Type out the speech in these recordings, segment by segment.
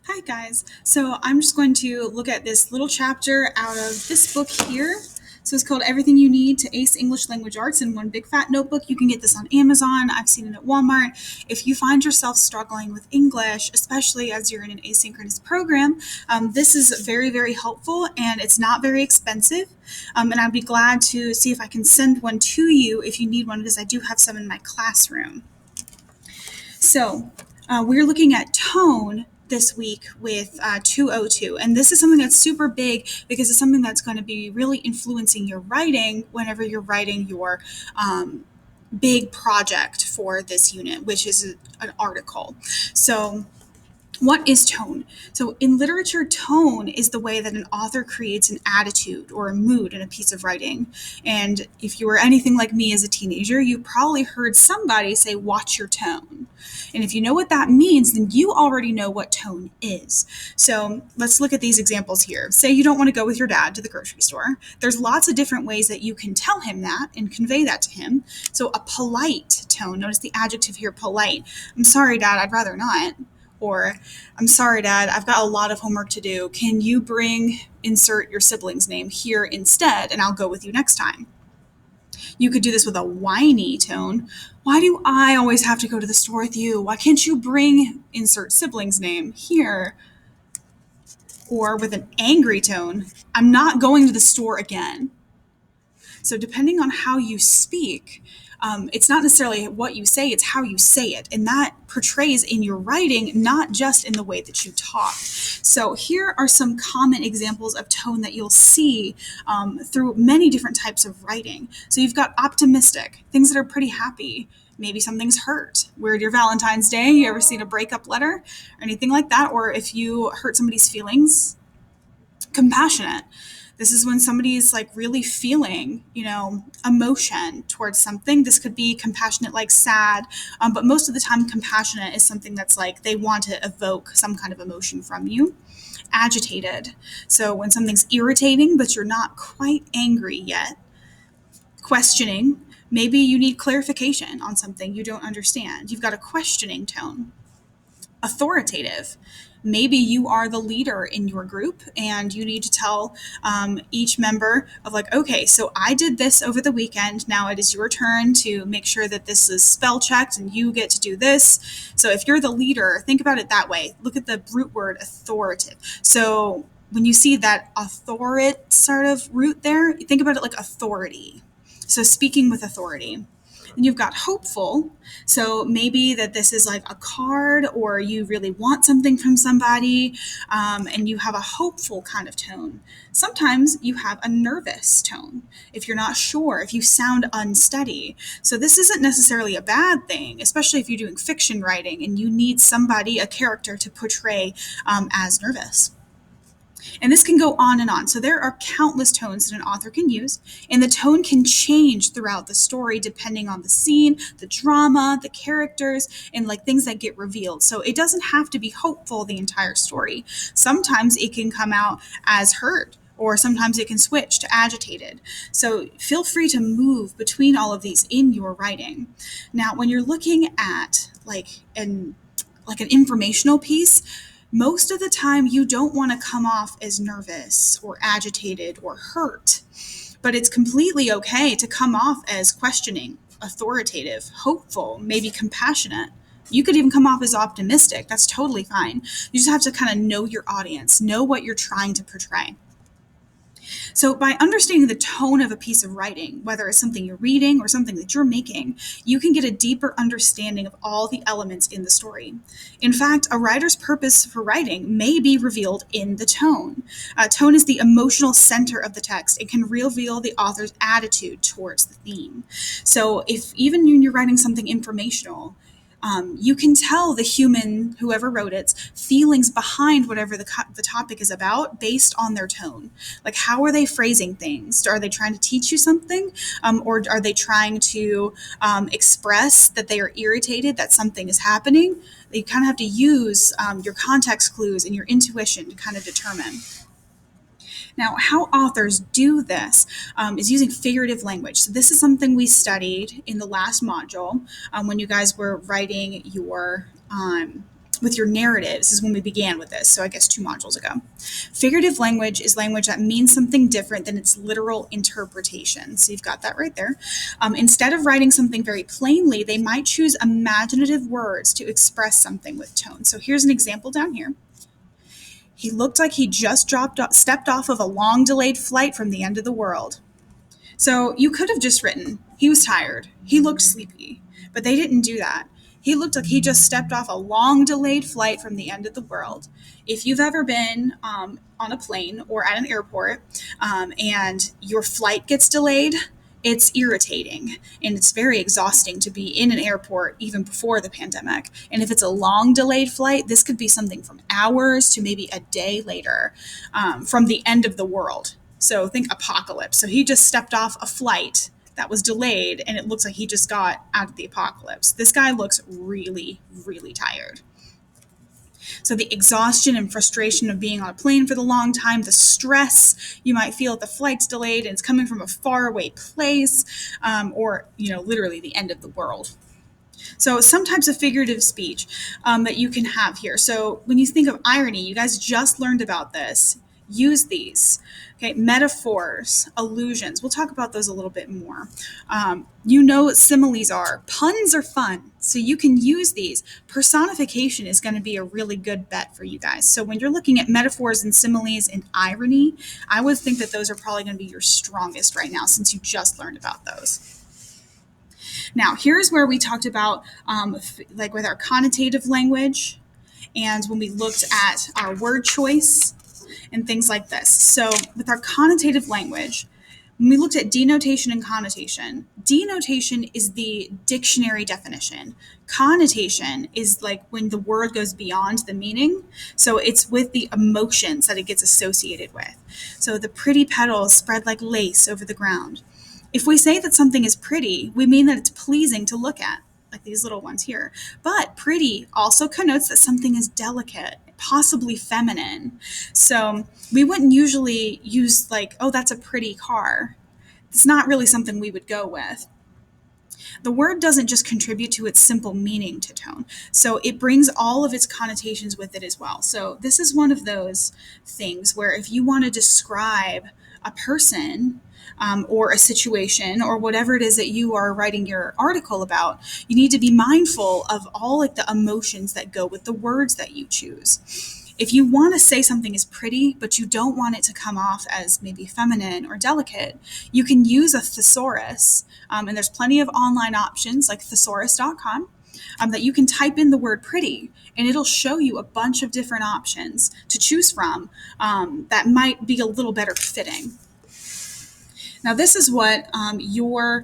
Hi guys, so I'm just going to look at this little chapter out of this book here. So it's called Everything You Need to Ace English Language Arts in One Big Fat Notebook. You can get this on Amazon. I've seen it at Walmart. If you find yourself struggling with English, especially as you're in an asynchronous program, this is very, very helpful and it's not very expensive. And I'd be glad to see if I can send one to you if you need one because I do have some in my classroom. So we're looking at tone this week with 202. And this is something that's super big because it's something that's going to be really influencing your writing whenever you're writing your big project for this unit, which is an article. So what is tone? So in literature, tone is the way that an author creates an attitude or a mood in a piece of writing. And if you were anything like me as a teenager, you probably heard somebody say, watch your tone. And if you know what that means, then you already know what tone is. So let's look at these examples here. Say you don't want to go with your dad to the grocery store. There's lots of different ways that you can tell him that and convey that to him. So a polite tone, notice the adjective here, polite. I'm sorry, Dad, I'd rather not. Or, I'm sorry, Dad, I've got a lot of homework to do. Can you insert your sibling's name here instead, and I'll go with you next time? You could do this with a whiny tone. Why do I always have to go to the store with you? Why can't you insert sibling's name here? Or with an angry tone, I'm not going to the store again. So depending on how you speak, it's not necessarily what you say, it's how you say it. And that portrays in your writing, not just in the way that you talk. So here are some common examples of tone that you'll see through many different types of writing. So you've got optimistic, things that are pretty happy. Maybe something's hurt. Weird, your Valentine's Day, you ever seen a breakup letter or anything like that? Or if you hurt somebody's feelings, compassionate. This is when somebody is like really feeling, emotion towards something. This could be compassionate, like sad, but most of the time compassionate is something that's like they want to evoke some kind of emotion from you. Agitated. So when something's irritating, but you're not quite angry yet. Questioning. Maybe you need clarification on something you don't understand. You've got a questioning tone. Authoritative. Maybe you are the leader in your group and you need to tell each member of like, okay, so I did this over the weekend. Now it is your turn to make sure that this is spell checked and you get to do this. So if you're the leader, think about it that way. Look at the root word authoritative. So when you see that authorate sort of root there, think about it like authority. So speaking with authority. And you've got hopeful. So maybe that this is like a card or you really want something from somebody and you have a hopeful kind of tone. Sometimes you have a nervous tone if you're not sure, if you sound unsteady. So this isn't necessarily a bad thing, especially if you're doing fiction writing and you need somebody, a character to portray as nervous. And this can go on and on. So there are countless tones that an author can use, and the tone can change throughout the story depending on the scene, the drama, the characters, and like things that get revealed. So it doesn't have to be hopeful the entire story. Sometimes it can come out as hurt, or sometimes it can switch to agitated. So feel free to move between all of these in your writing. Now, when you're looking at like an informational piece, most of the time you don't want to come off as nervous or agitated or hurt, but it's completely okay to come off as questioning, authoritative, hopeful, maybe compassionate. You could even come off as optimistic. That's totally fine. You just have to kind of know your audience, know what you're trying to portray. So by understanding the tone of a piece of writing, whether it's something you're reading or something that you're making, you can get a deeper understanding of all the elements in the story. In fact, a writer's purpose for writing may be revealed in the tone. Tone is the emotional center of the text. It can reveal the author's attitude towards the theme. So if even when you're writing something informational, you can tell the human, whoever wrote it, feelings behind whatever the topic is about based on their tone. Like, how are they phrasing things? Are they trying to teach you something? Or are they trying to express that they are irritated that something is happening? You kind of have to use your context clues and your intuition to kind of determine. Now, how authors do this is using figurative language. So this is something we studied in the last module when you guys were writing your with your narratives is when we began with this, so I guess 2 modules ago. Figurative language is language that means something different than its literal interpretation. So you've got that right there. Instead of writing something very plainly, they might choose imaginative words to express something with tone. So here's an example down here. He looked like he just stepped off of a long delayed flight from the end of the world. So you could have just written, he was tired, he looked sleepy, but they didn't do that. He looked like he just stepped off a long delayed flight from the end of the world. If you've ever been on a plane or at an airport and your flight gets delayed, it's irritating and it's very exhausting to be in an airport even before the pandemic. And if it's a long delayed flight, this could be something from hours to maybe a day later from the end of the world. So think apocalypse. So he just stepped off a flight that was delayed and it looks like he just got out of the apocalypse. This guy looks really, really tired. So the exhaustion and frustration of being on a plane for the long time, the stress you might feel if the flight's delayed and it's coming from a faraway place, or, literally the end of the world. So some types of figurative speech that you can have here. So when you think of irony, you guys just learned about this. Use these. Okay, metaphors, allusions. We'll talk about those a little bit more. You know what similes are. Puns are fun, so you can use these. Personification is going to be a really good bet for you guys. So when you're looking at metaphors and similes and irony, I would think that those are probably going to be your strongest right now since you just learned about those. Now, here's where we talked about, like with our connotative language and when we looked at our word choice and things like this. So with our connotative language, when we looked at denotation and connotation, denotation is the dictionary definition. Connotation is like when the word goes beyond the meaning. So it's with the emotions that it gets associated with. So the pretty petals spread like lace over the ground. If we say that something is pretty, we mean that it's pleasing to look at, like these little ones here. But pretty also connotes that something is delicate, possibly feminine. So we wouldn't usually use like, oh, that's a pretty car. It's not really something we would go with. The word doesn't just contribute to its simple meaning to tone. So it brings all of its connotations with it as well. So this is one of those things where if you want to describe a person, or a situation or whatever it is that you are writing your article about, you need to be mindful of all like the emotions that go with the words that you choose. If you want to say something is pretty, but you don't want it to come off as maybe feminine or delicate, you can use a thesaurus. And there's plenty of online options like thesaurus.com that you can type in the word pretty and it'll show you a bunch of different options to choose from that might be a little better fitting. Now, this is what your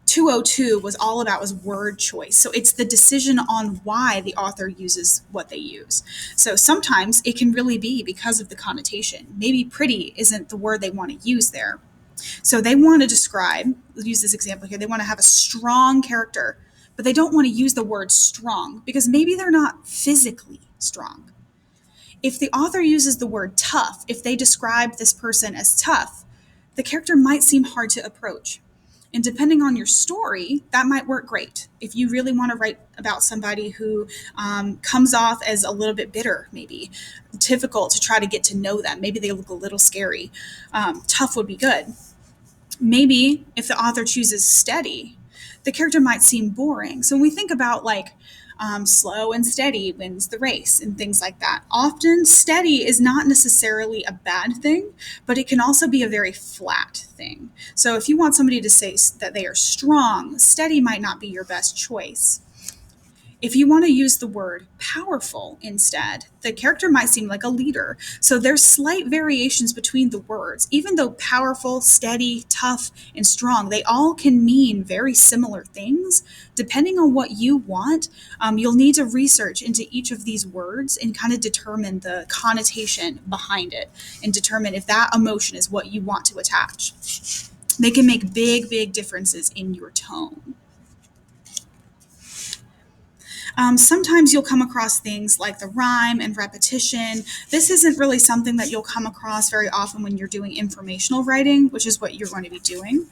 202 was all about, was word choice. So it's the decision on why the author uses what they use. So sometimes it can really be because of the connotation. Maybe pretty isn't the word they want to use there. So they want to describe, let's use this example here, they want to have a strong character, but they don't want to use the word strong because maybe they're not physically strong. If the author uses the word tough, if they describe this person as tough, the character might seem hard to approach. And depending on your story, that might work great. If you really want to write about somebody who comes off as a little bit bitter, maybe difficult to try to get to know them, maybe they look a little scary, tough would be good. Maybe if the author chooses steady, the character might seem boring. So when we think about like slow and steady wins the race and things like that. Often steady is not necessarily a bad thing, but it can also be a very flat thing. So if you want somebody to say that they are strong, steady might not be your best choice. If you want to use the word powerful instead, the character might seem like a leader. So there's slight variations between the words. Even though powerful, steady, tough, and strong, they all can mean very similar things. Depending on what you want, you'll need to research into each of these words and kind of determine the connotation behind it and determine if that emotion is what you want to attach. They can make big, big differences in your tone. Sometimes you'll come across things like the rhyme and repetition. This isn't really something that you'll come across very often when you're doing informational writing, which is what you're going to be doing.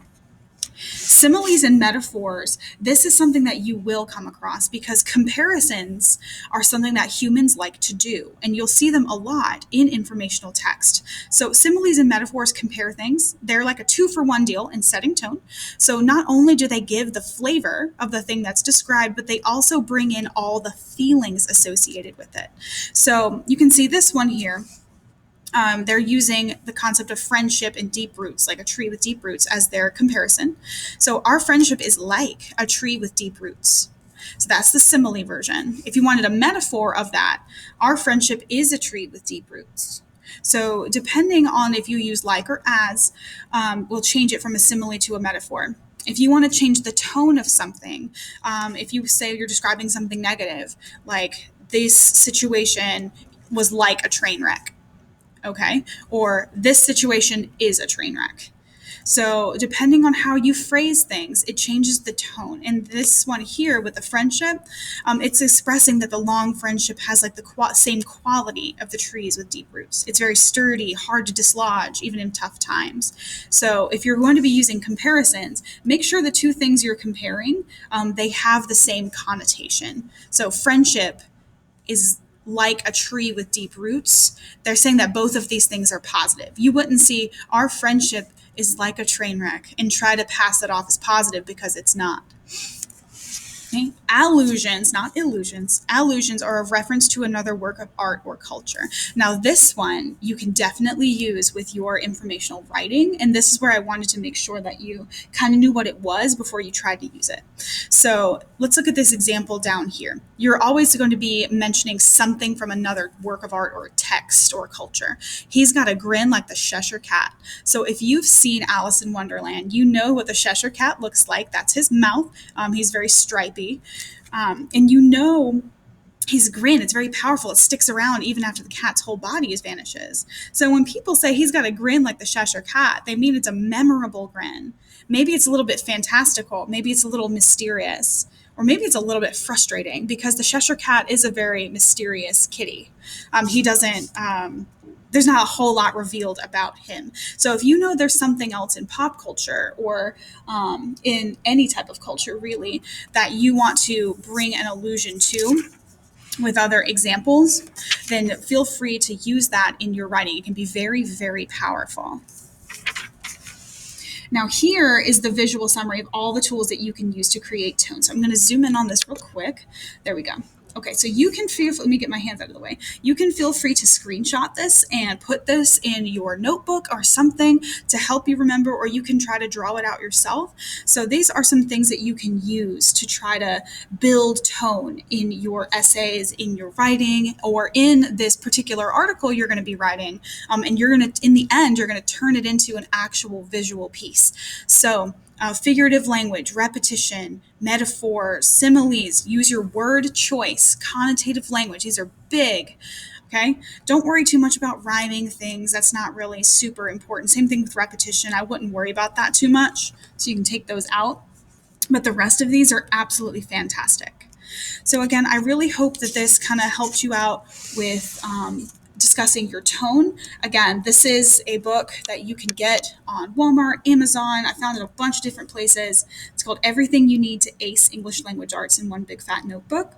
Similes and metaphors, this is something that you will come across because comparisons are something that humans like to do, and you'll see them a lot in informational text. So similes and metaphors compare things. They're like a 2-for-1 deal in setting tone. So not only do they give the flavor of the thing that's described, but they also bring in all the feelings associated with it. So you can see this one here. They're using the concept of friendship and deep roots, like a tree with deep roots, as their comparison. So our friendship is like a tree with deep roots. So that's the simile version. If you wanted a metaphor of that, our friendship is a tree with deep roots. So depending on if you use like or as, we'll change it from a simile to a metaphor. If you want to change the tone of something, if you say you're describing something negative, like this situation was like a train wreck, okay? Or this situation is a train wreck. So depending on how you phrase things, it changes the tone. And this one here with the friendship, it's expressing that the long friendship has like the same quality of the trees with deep roots. It's very sturdy, hard to dislodge, even in tough times. So if you're going to be using comparisons, make sure the two things you're comparing, they have the same connotation. So friendship is like a tree with deep roots. They're saying that both of these things are positive. You wouldn't see our friendship is like a train wreck and try to pass it off as positive because it's not. Okay? Allusions, not illusions, allusions are a reference to another work of art or culture. Now, this one you can definitely use with your informational writing, and this is where I wanted to make sure that you kind of knew what it was before you tried to use it. So let's look at this example down here. You're always going to be mentioning something from another work of art or text or culture. He's got a grin like the Cheshire Cat. So if you've seen Alice in Wonderland, you know what the Cheshire Cat looks like. That's his mouth. He's very stripy. And you know his grin, it's very powerful. It sticks around even after the cat's whole body vanishes. So when people say he's got a grin like the Cheshire Cat, they mean it's a memorable grin. Maybe it's a little bit fantastical. Maybe it's a little mysterious. Or maybe it's a little bit frustrating because the Cheshire Cat is a very mysterious kitty. He doesn't... there's not a whole lot revealed about him. So if you know there's something else in pop culture or in any type of culture, really, that you want to bring an allusion to with other examples, then feel free to use that in your writing. It can be very, very powerful. Now here is the visual summary of all the tools that you can use to create tone. So I'm going to zoom in on this real quick. There we go. Okay, so you can let me get my hands out of the way. You can feel free to screenshot this and put this in your notebook or something to help you remember, or you can try to draw it out yourself. So these are some things that you can use to try to build tone in your essays, in your writing, or in this particular article you're going to be writing. And you're going to, in the end, you're going to turn it into an actual visual piece. So figurative language, repetition, metaphors, similes, use your word choice, connotative language. These are big. Okay. Don't worry too much about rhyming things. That's not really super important. Same thing with repetition. I wouldn't worry about that too much. So you can take those out. But the rest of these are absolutely fantastic. So again, I really hope that this kind of helped you out with discussing your tone. Again, this is a book that you can get on Walmart, Amazon. I found it a bunch of different places. It's called Everything You Need to Ace English Language Arts in One Big Fat Notebook.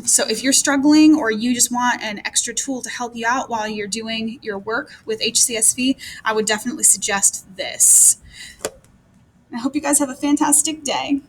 So if you're struggling or you just want an extra tool to help you out while you're doing your work with HCS-V, I would definitely suggest this. I hope you guys have a fantastic day.